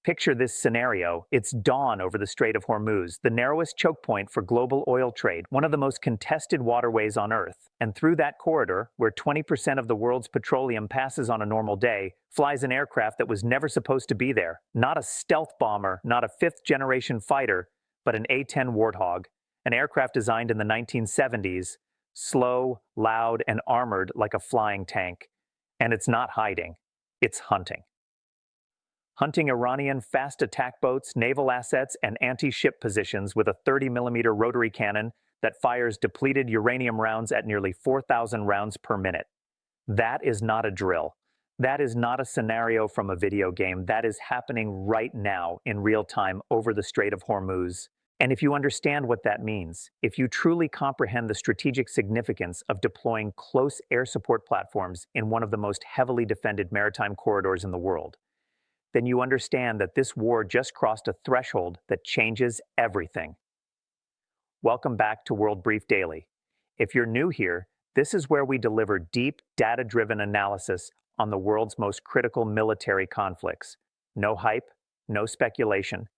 Picture this scenario. It's dawn over the Strait of Hormuz, the narrowest choke point for global oil trade, one of the most contested waterways on Earth. And through that corridor, where 20% of the world's petroleum passes on a normal day, flies an aircraft that was never supposed to be there. Not a stealth bomber, not a fifth-generation fighter, but an A-10 Warthog, an aircraft designed in the 1970s, slow, loud, and armored like a flying tank. And it's not hiding, it's hunting. Hunting Iranian fast attack boats, naval assets, and anti-ship positions with a 30mm rotary cannon that fires depleted uranium rounds at nearly 4,000 rounds per minute. That is not a drill. That is not a scenario from a video game. That is happening right now in real time over the Strait of Hormuz. And if you understand what that means, if you truly comprehend the strategic significance of deploying close air support platforms in one of the most heavily defended maritime corridors in the world, then you understand that this war just crossed a threshold that changes everything. Welcome back to World Brief Daily. If you're new here, this is where we deliver deep, data-driven analysis on the world's most critical military conflicts. No hype, no speculation,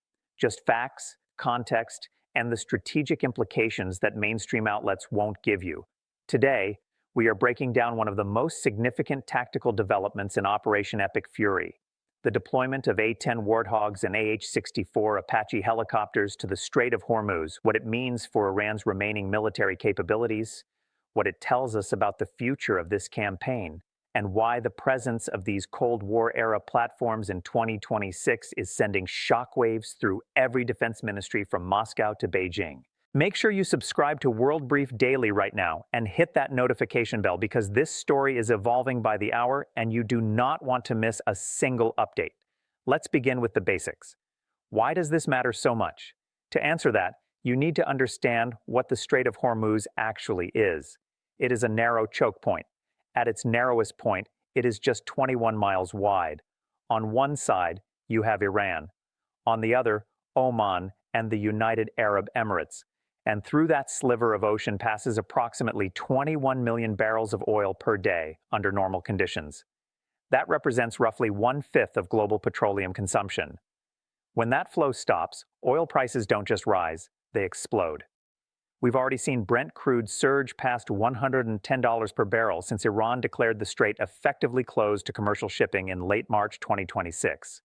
just facts, context, and the strategic implications that mainstream outlets won't give you. Today, we are breaking down one of the most significant tactical developments in Operation Epic Fury: the deployment of A-10 Warthogs and AH-64 Apache helicopters to the Strait of Hormuz, what it means for Iran's remaining military capabilities, what it tells us about the future of this campaign, and why the presence of these Cold War-era platforms in 2026 is sending shockwaves through every defense ministry from Moscow to Beijing. Make sure you subscribe to World Brief Daily right now and hit that notification bell, because this story is evolving by the hour and you do not want to miss a single update. Let's begin with the basics. Why does this matter so much? To answer that, you need to understand what the Strait of Hormuz actually is. It is a narrow choke point. At its narrowest point, it is just 21 miles wide. On one side, you have Iran. On the other, Oman and the United Arab Emirates. And through that sliver of ocean passes approximately 21 million barrels of oil per day under normal conditions. That represents roughly 1/5 of global petroleum consumption. When that flow stops, oil prices don't just rise, they explode. We've already seen Brent crude surge past $110 per barrel since Iran declared the strait effectively closed to commercial shipping in late March 2026.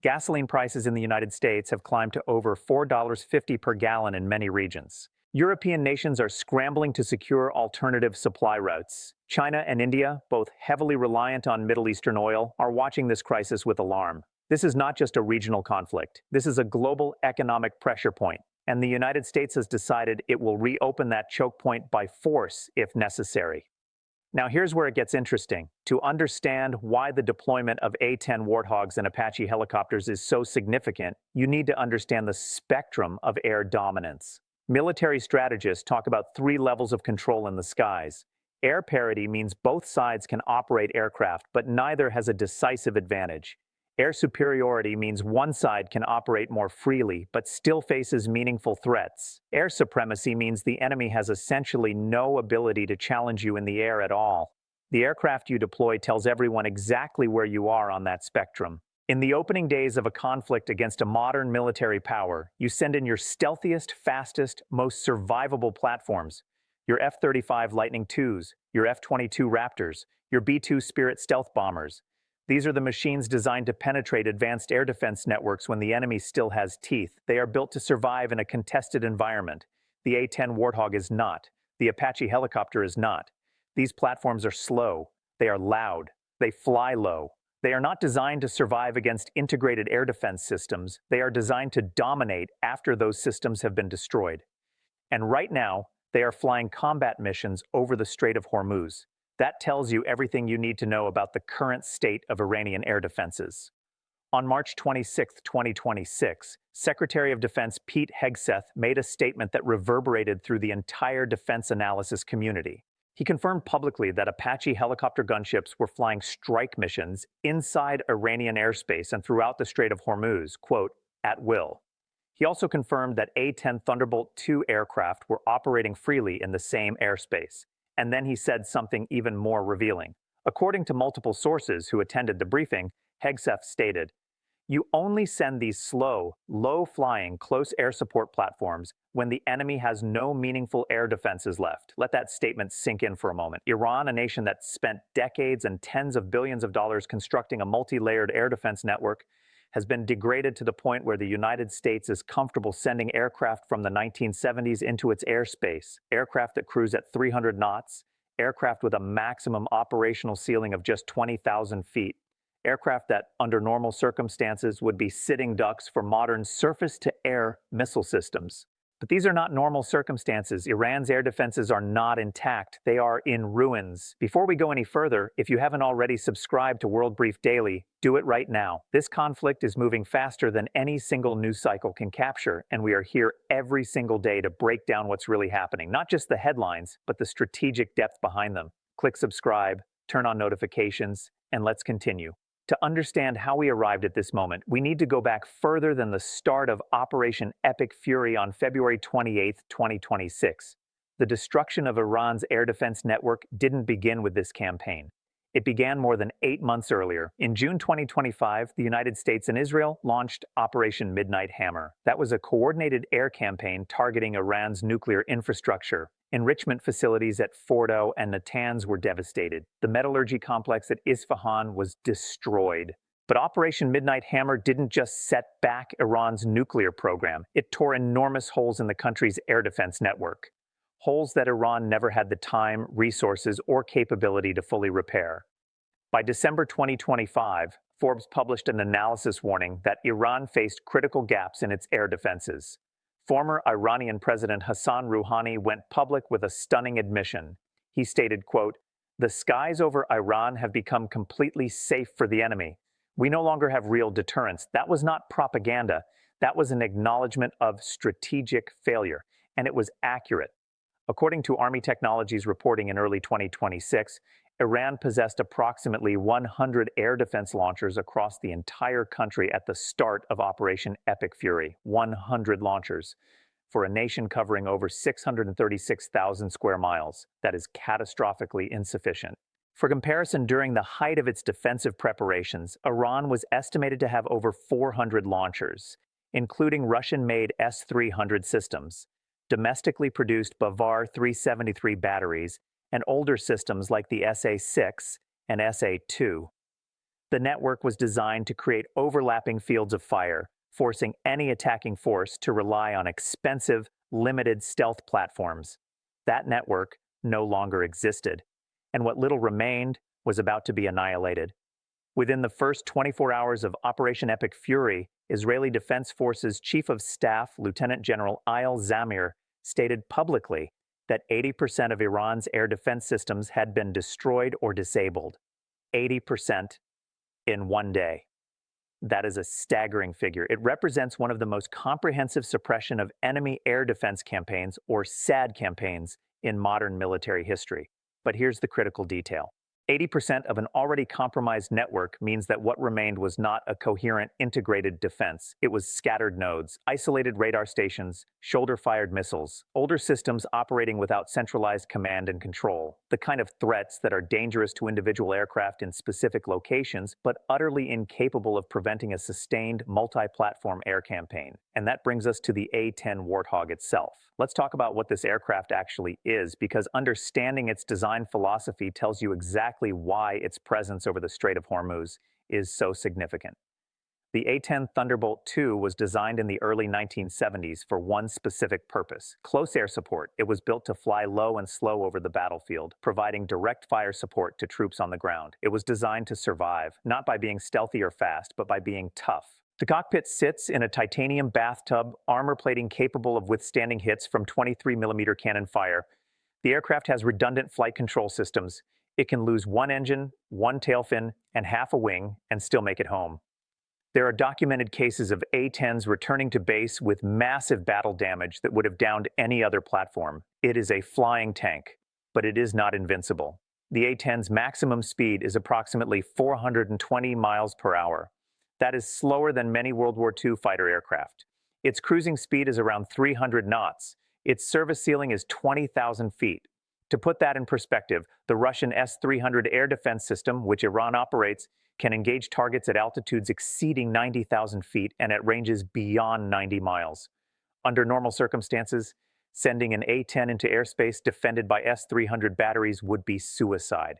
Gasoline prices in the United States have climbed to over $4.50 per gallon in many regions. European nations are scrambling to secure alternative supply routes. China and India, both heavily reliant on Middle Eastern oil, are watching this crisis with alarm. This is not just a regional conflict. This is a global economic pressure point, and the United States has decided it will reopen that choke point by force if necessary. Now here's where it gets interesting. To understand why the deployment of A-10 Warthogs and Apache helicopters is so significant, you need to understand the spectrum of air dominance. Military strategists talk about 3 levels of control in the skies. Air parity means both sides can operate aircraft, but neither has a decisive advantage. Air superiority means one side can operate more freely, but still faces meaningful threats. Air supremacy means the enemy has essentially no ability to challenge you in the air at all. The aircraft you deploy tells everyone exactly where you are on that spectrum. In the opening days of a conflict against a modern military power, you send in your stealthiest, fastest, most survivable platforms. Your F-35 Lightning IIs, your F-22 Raptors, your B-2 Spirit stealth bombers. These are the machines designed to penetrate advanced air defense networks when the enemy still has teeth. They are built to survive in a contested environment. The A-10 Warthog is not. The Apache helicopter is not. These platforms are slow. They are loud. They fly low. They are not designed to survive against integrated air defense systems. They are designed to dominate after those systems have been destroyed. And right now, they are flying combat missions over the Strait of Hormuz. That tells you everything you need to know about the current state of Iranian air defenses. On March 26, 2026, Secretary of Defense Pete Hegseth made a statement that reverberated through the entire defense analysis community. He confirmed publicly that Apache helicopter gunships were flying strike missions inside Iranian airspace and throughout the Strait of Hormuz, quote, at will. He also confirmed that A-10 Thunderbolt II aircraft were operating freely in the same airspace. And then he said something even more revealing. According to multiple sources who attended the briefing, Hegseth stated, You only send these slow, low-flying, close air support platforms when the enemy has no meaningful air defenses left. Let that statement sink in for a moment. Iran, a nation that spent decades and tens of billions of dollars constructing a multi-layered air defense network, has been degraded to the point where the United States is comfortable sending aircraft from the 1970s into its airspace, aircraft that cruise at 300 knots, aircraft with a maximum operational ceiling of just 20,000 feet, aircraft that, under normal circumstances, would be sitting ducks for modern surface-to-air missile systems. But these are not normal circumstances. Iran's air defenses are not intact. They are in ruins. Before we go any further, if you haven't already subscribed to World Brief Daily, do it right now. This conflict is moving faster than any single news cycle can capture, and we are here every single day to break down what's really happening. Not just the headlines, but the strategic depth behind them. Click subscribe, turn on notifications, and let's continue. To understand how we arrived at this moment, we need to go back further than the start of Operation Epic Fury on February 28, 2026. The destruction of Iran's air defense network didn't begin with this campaign. It began more than 8 months earlier. In June 2025, the United States and Israel launched Operation Midnight Hammer. That was a coordinated air campaign targeting Iran's nuclear infrastructure. Enrichment facilities at Fordo and Natanz were devastated. The metallurgy complex at Isfahan was destroyed. But Operation Midnight Hammer didn't just set back Iran's nuclear program. It tore enormous holes in the country's air defense network. Holes that Iran never had the time, resources, or capability to fully repair. By December 2025, Forbes published an analysis warning that Iran faced critical gaps in its air defenses. Former Iranian President Hassan Rouhani went public with a stunning admission. He stated, quote, "The skies over Iran have become completely safe for the enemy. We no longer have real deterrence." That was not propaganda. That was an acknowledgement of strategic failure, and it was accurate. According to Army Technology's reporting in early 2026, Iran possessed approximately 100 air defense launchers across the entire country at the start of Operation Epic Fury. 100 launchers. For a nation covering over 636,000 square miles, that is catastrophically insufficient. For comparison, during the height of its defensive preparations, Iran was estimated to have over 400 launchers, including Russian-made S-300 systems, domestically produced Bavar 373 batteries, and older systems like the SA-6 and SA-2. The network was designed to create overlapping fields of fire, forcing any attacking force to rely on expensive, limited stealth platforms. That network no longer existed, and what little remained was about to be annihilated. Within the first 24 hours of Operation Epic Fury, Israeli Defense Forces Chief of Staff Lieutenant General Eyal Zamir stated publicly that 80% of Iran's air defense systems had been destroyed or disabled. 80% in one day. That is a staggering figure. It represents one of the most comprehensive suppression of enemy air defense campaigns, or SAD campaigns, in modern military history. But here's the critical detail. 80% of an already compromised network means that what remained was not a coherent, integrated defense. It was scattered nodes, isolated radar stations, shoulder-fired missiles, older systems operating without centralized command and control, the kind of threats that are dangerous to individual aircraft in specific locations, but utterly incapable of preventing a sustained, multi-platform air campaign. And that brings us to the A-10 Warthog itself. Let's talk about what this aircraft actually is, because understanding its design philosophy tells you exactly why its presence over the Strait of Hormuz is so significant. The A-10 Thunderbolt II was designed in the early 1970s for one specific purpose: close air support. It was built to fly low and slow over the battlefield, providing direct fire support to troops on the ground. It was designed to survive, not by being stealthy or fast, but by being tough. The cockpit sits in a titanium bathtub, armor plating capable of withstanding hits from 23mm cannon fire. The aircraft has redundant flight control systems. It can lose one engine, one tail fin, and half a wing, and still make it home. There are documented cases of A-10s returning to base with massive battle damage that would have downed any other platform. It is a flying tank, but it is not invincible. The A-10's maximum speed is approximately 420 miles per hour. That is slower than many World War II fighter aircraft. Its cruising speed is around 300 knots. Its service ceiling is 20,000 feet. To put that in perspective, the Russian S-300 air defense system, which Iran operates, can engage targets at altitudes exceeding 90,000 feet and at ranges beyond 90 miles. Under normal circumstances, sending an A-10 into airspace defended by S-300 batteries would be suicide.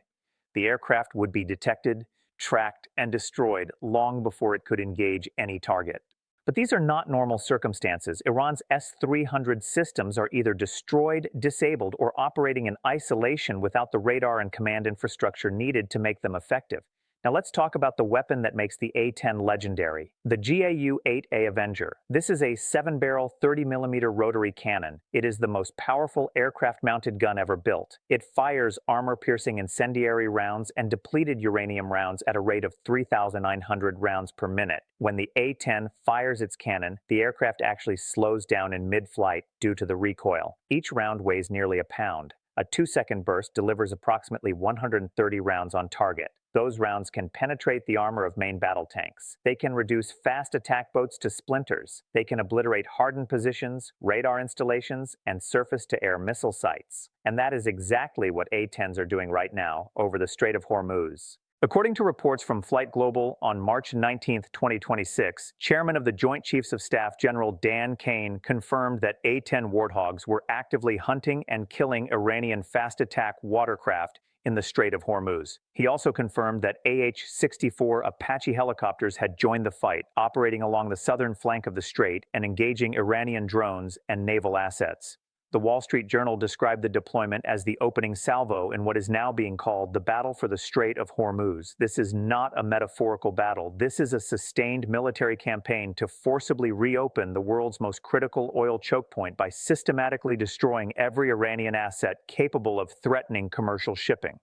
The aircraft would be detected, tracked, and destroyed long before it could engage any target. But these are not normal circumstances. Iran's S-300 systems are either destroyed, disabled, or operating in isolation without the radar and command infrastructure needed to make them effective. Now let's talk about the weapon that makes the A-10 legendary, the GAU-8A Avenger. This is a 7-barrel, 30mm rotary cannon. It is the most powerful aircraft-mounted gun ever built. It fires armor-piercing incendiary rounds and depleted uranium rounds at a rate of 3,900 rounds per minute. When the A-10 fires its cannon, the aircraft actually slows down in mid-flight due to the recoil. Each round weighs nearly a pound. A 2-second burst delivers approximately 130 rounds on target. Those rounds can penetrate the armor of main battle tanks. They can reduce fast attack boats to splinters. They can obliterate hardened positions, radar installations, and surface-to-air missile sites. And that is exactly what A-10s are doing right now over the Strait of Hormuz. According to reports from Flight Global on March 19, 2026, Chairman of the Joint Chiefs of Staff General Dan Kane confirmed that A-10 Warthogs were actively hunting and killing Iranian fast-attack watercraft in the Strait of Hormuz. He also confirmed that AH-64 Apache helicopters had joined the fight, operating along the southern flank of the strait and engaging Iranian drones and naval assets. The Wall Street Journal described the deployment as the opening salvo in what is now being called the Battle for the Strait of Hormuz. This is not a metaphorical battle. This is a sustained military campaign to forcibly reopen the world's most critical oil choke point by systematically destroying every Iranian asset capable of threatening commercial shipping.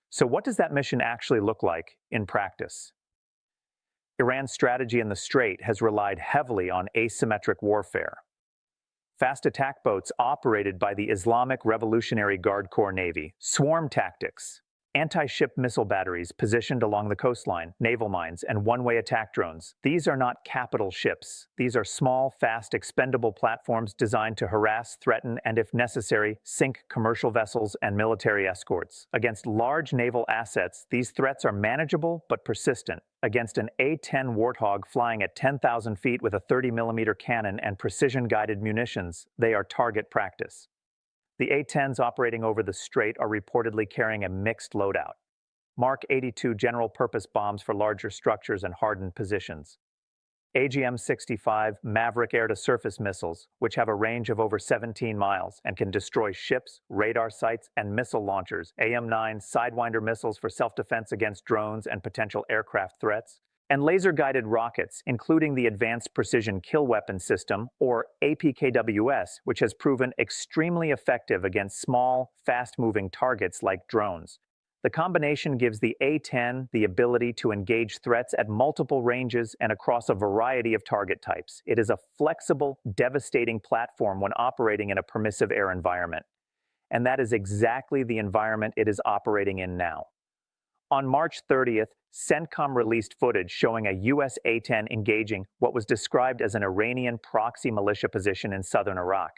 So what does that mission actually look like in practice? Iran's strategy in the strait has relied heavily on asymmetric warfare. Fast attack boats operated by the Islamic Revolutionary Guard Corps Navy, swarm tactics, anti-ship missile batteries positioned along the coastline, naval mines, and one-way attack drones. These are not capital ships. These are small, fast, expendable platforms designed to harass, threaten, and if necessary, sink commercial vessels and military escorts. Against large naval assets, these threats are manageable but persistent. Against an A-10 Warthog flying at 10,000 feet with a 30mm cannon and precision-guided munitions, they are target practice. The A-10s operating over the strait are reportedly carrying a mixed loadout. Mark 82 general-purpose bombs for larger structures and hardened positions. AGM-65 Maverick air-to-surface missiles, which have a range of over 17 miles and can destroy ships, radar sites, and missile launchers. AM-9 Sidewinder missiles for self-defense against drones and potential aircraft threats. And laser-guided rockets, including the Advanced Precision Kill Weapon System, or APKWS, which has proven extremely effective against small, fast-moving targets like drones. The combination gives the A-10 the ability to engage threats at multiple ranges and across a variety of target types. It is a flexible, devastating platform when operating in a permissive air environment. And that is exactly the environment it is operating in now. On March 30th, CENTCOM released footage showing a U.S. A-10 engaging what was described as an Iranian proxy militia position in southern Iraq.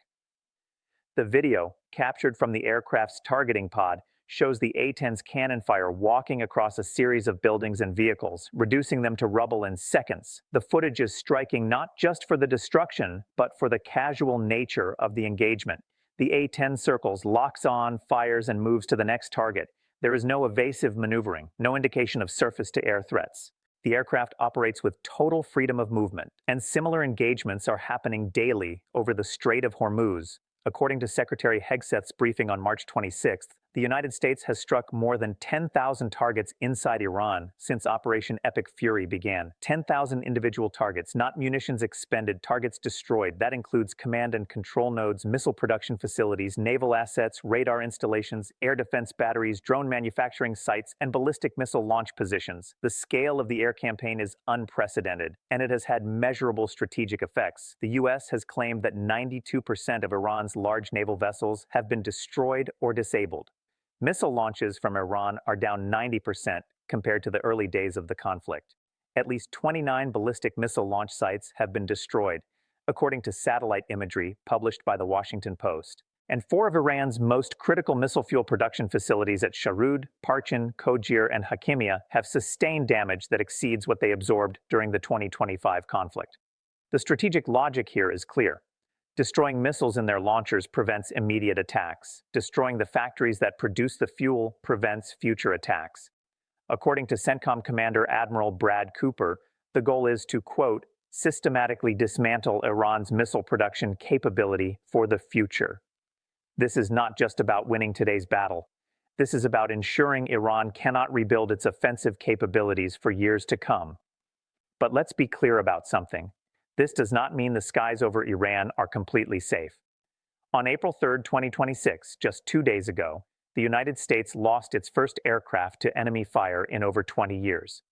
The video, captured from the aircraft's targeting pod, shows the A-10's cannon fire walking across a series of buildings and vehicles, reducing them to rubble in seconds. The footage is striking not just for the destruction, but for the casual nature of the engagement. The A-10 circles, locks on, fires, and moves to the next target. There is no evasive maneuvering, no indication of surface-to-air threats. The aircraft operates with total freedom of movement, and similar engagements are happening daily over the Strait of Hormuz. According to Secretary Hegseth's briefing on March 26th, the United States has struck more than 10,000 targets inside Iran since Operation Epic Fury began. 10,000 individual targets, not munitions expended, targets destroyed. That includes command and control nodes, missile production facilities, naval assets, radar installations, air defense batteries, drone manufacturing sites, and ballistic missile launch positions. The scale of the air campaign is unprecedented, and it has had measurable strategic effects. The U.S. has claimed that 92% of Iran's large naval vessels have been destroyed or disabled. Missile launches from Iran are down 90% compared to the early days of the conflict. At least 29 ballistic missile launch sites have been destroyed, according to satellite imagery published by the Washington Post. and four of Iran's most critical missile fuel production facilities at Sharud, Parchin, Kojir, and Hakimia have sustained damage that exceeds what they absorbed during the 2025 conflict. The strategic logic here is clear. Destroying missiles in their launchers prevents immediate attacks. Destroying the factories that produce the fuel prevents future attacks. According to CENTCOM Commander Admiral Brad Cooper, the goal is to, quote, systematically dismantle Iran's missile production capability for the future. This is not just about winning today's battle. This is about ensuring Iran cannot rebuild its offensive capabilities for years to come. But let's be clear about something. This does not mean the skies over Iran are completely safe. On April 3, 2026, just 2 days ago, the United States lost its first aircraft to enemy fire in over 20 years.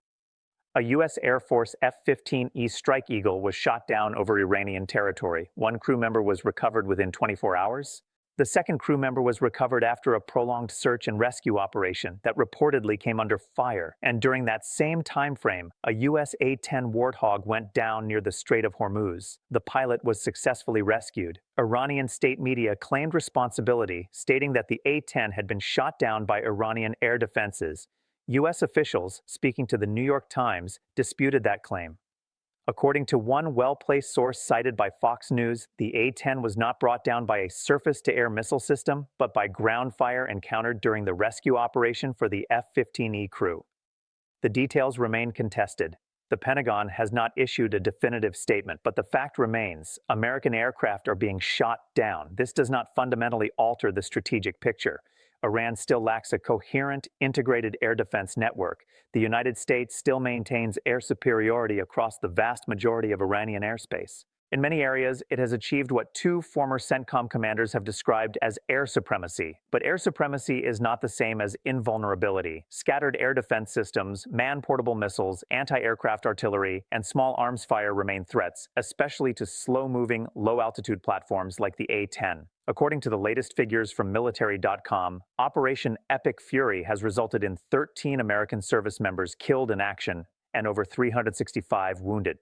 A U.S. Air Force F-15E Strike Eagle was shot down over Iranian territory. One crew member was recovered within 24 hours. The second crew member was recovered after a prolonged search and rescue operation that reportedly came under fire. And during that same time frame, a U.S. A-10 Warthog went down near the Strait of Hormuz. The pilot was successfully rescued. Iranian state media claimed responsibility, stating that the A-10 had been shot down by Iranian air defenses. U.S. officials, speaking to the New York Times, disputed that claim. According to one well-placed source cited by Fox News, the A-10 was not brought down by a surface-to-air missile system, but by ground fire encountered during the rescue operation for the F-15E crew. The details remain contested. The Pentagon has not issued a definitive statement, but the fact remains: American aircraft are being shot down. This does not fundamentally alter the strategic picture. Iran still lacks a coherent, integrated air defense network. The United States still maintains air superiority across the vast majority of Iranian airspace. In many areas, it has achieved what two former CENTCOM commanders have described as air supremacy. But air supremacy is not the same as invulnerability. Scattered air defense systems, man-portable missiles, anti-aircraft artillery, and small arms fire remain threats, especially to slow-moving, low-altitude platforms like the A-10. According to the latest figures from military.com, Operation Epic Fury has resulted in 13 American service members killed in action and over 365 wounded.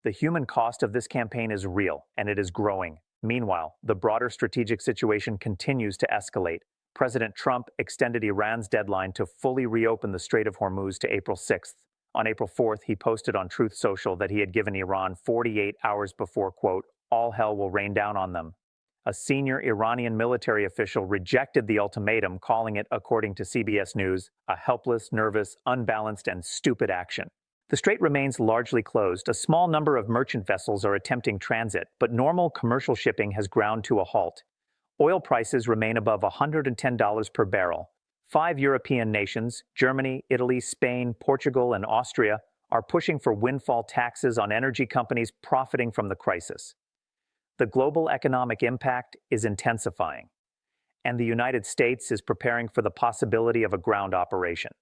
The human cost of this campaign is real, and it is growing. Meanwhile, the broader strategic situation continues to escalate. President Trump extended Iran's deadline to fully reopen the Strait of Hormuz to April 6th. On April 4th, he posted on Truth Social that he had given Iran 48 hours before, quote, all hell will rain down on them. A senior Iranian military official rejected the ultimatum, calling it, according to CBS News, a helpless, nervous, unbalanced, and stupid action. The strait remains largely closed. A small number of merchant vessels are attempting transit, but normal commercial shipping has ground to a halt. Oil prices remain above $110 per barrel. 5 European nations, Germany, Italy, Spain, Portugal, and Austria, are pushing for windfall taxes on energy companies profiting from the crisis. The global economic impact is intensifying, and the United States is preparing for the possibility of a ground operation.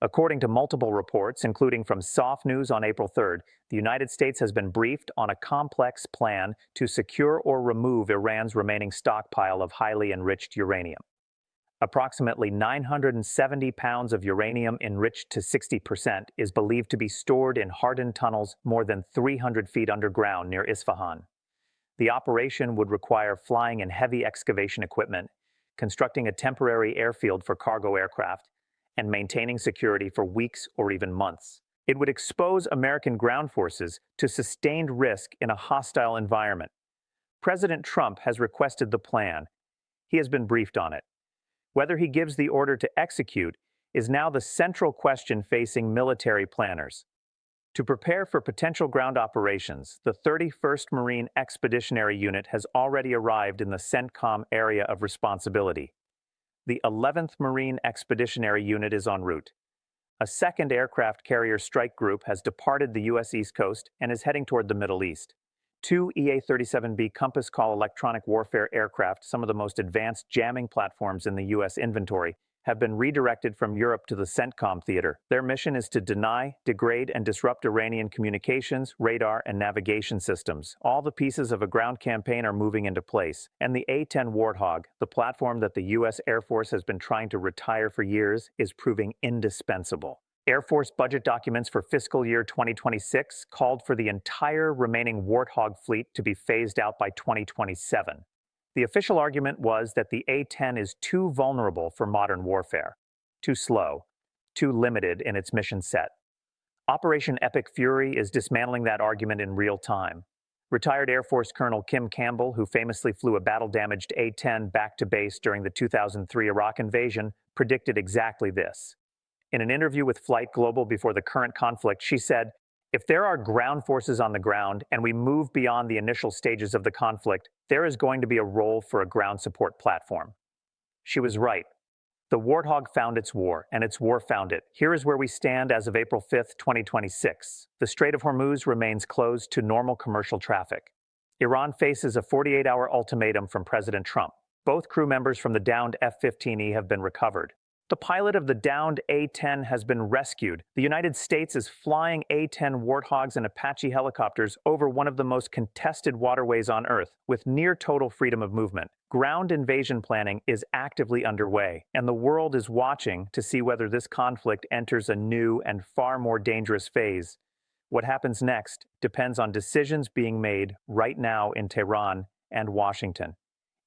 According to multiple reports, including from SOF News on April 3rd, the United States has been briefed on a complex plan to secure or remove Iran's remaining stockpile of highly enriched uranium. Approximately 970 pounds of uranium enriched to 60% is believed to be stored in hardened tunnels more than 300 feet underground near Isfahan. The operation would require flying in heavy excavation equipment, constructing a temporary airfield for cargo aircraft, and maintaining security for weeks or even months. It would expose American ground forces to sustained risk in a hostile environment. President Trump has requested the plan. He has been briefed on it. Whether he gives the order to execute is now the central question facing military planners. To prepare for potential ground operations, the 31st Marine Expeditionary Unit has already arrived in the CENTCOM area of responsibility. The 11th Marine Expeditionary Unit is en route. A second aircraft carrier strike group has departed the U.S. East Coast and is heading toward the Middle East. 2 EA-37B Compass Call electronic warfare aircraft, some of the most advanced jamming platforms in the U.S. inventory, have been redirected from Europe to the CENTCOM theater. Their mission is to deny, degrade, and disrupt Iranian communications, radar, and navigation systems. All the pieces of a ground campaign are moving into place, and the A-10 Warthog, the platform that the U.S. Air Force has been trying to retire for years, is proving indispensable. Air Force budget documents for fiscal year 2026 called for the entire remaining Warthog fleet to be phased out by 2027. The official argument was that the A-10 is too vulnerable for modern warfare, too slow, too limited in its mission set. Operation Epic Fury is dismantling that argument in real time. Retired Air Force Colonel Kim Campbell, who famously flew a battle-damaged A-10 back to base during the 2003 Iraq invasion, predicted exactly this. In an interview with Flight Global before the current conflict, she said, "If there are ground forces on the ground and we move beyond the initial stages of the conflict, there is going to be a role for a ground support platform." She was right. The Warthog found its war, and its war found it. Here is where we stand as of April 5th, 2026. The Strait of Hormuz remains closed to normal commercial traffic. Iran faces a 48-hour ultimatum from President Trump. Both crew members from the downed F-15E have been recovered. The pilot of the downed A-10 has been rescued. The United States is flying A-10 Warthogs and Apache helicopters over one of the most contested waterways on Earth, with near total freedom of movement. Ground invasion planning is actively underway, and the world is watching to see whether this conflict enters a new and far more dangerous phase. What happens next depends on decisions being made right now in Tehran and Washington.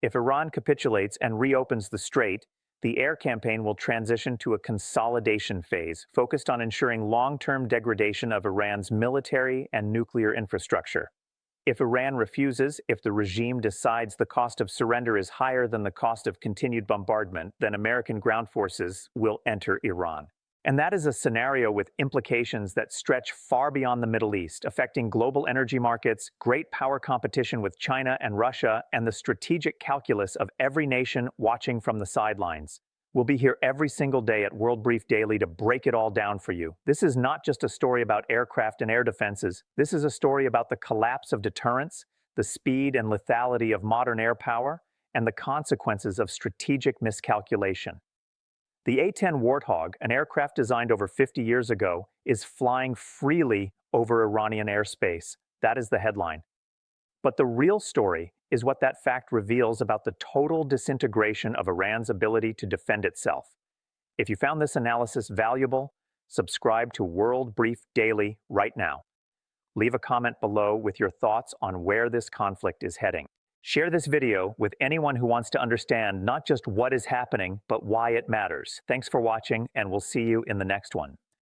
If Iran capitulates and reopens the strait, the air campaign will transition to a consolidation phase focused on ensuring long-term degradation of Iran's military and nuclear infrastructure. If Iran refuses, if the regime decides the cost of surrender is higher than the cost of continued bombardment, then American ground forces will enter Iran. And that is a scenario with implications that stretch far beyond the Middle East, affecting global energy markets, great power competition with China and Russia, and the strategic calculus of every nation watching from the sidelines. We'll be here every single day at World Brief Daily to break it all down for you. This is not just a story about aircraft and air defenses. This is a story about the collapse of deterrence, the speed and lethality of modern air power, and the consequences of strategic miscalculation. The A-10 Warthog, an aircraft designed over 50 years ago, is flying freely over Iranian airspace. That is the headline. But the real story is what that fact reveals about the total disintegration of Iran's ability to defend itself. If you found this analysis valuable, subscribe to World Brief Daily right now. Leave a comment below with your thoughts on where this conflict is heading. Share this video with anyone who wants to understand not just what is happening, but why it matters. Thanks for watching, and we'll see you in the next one.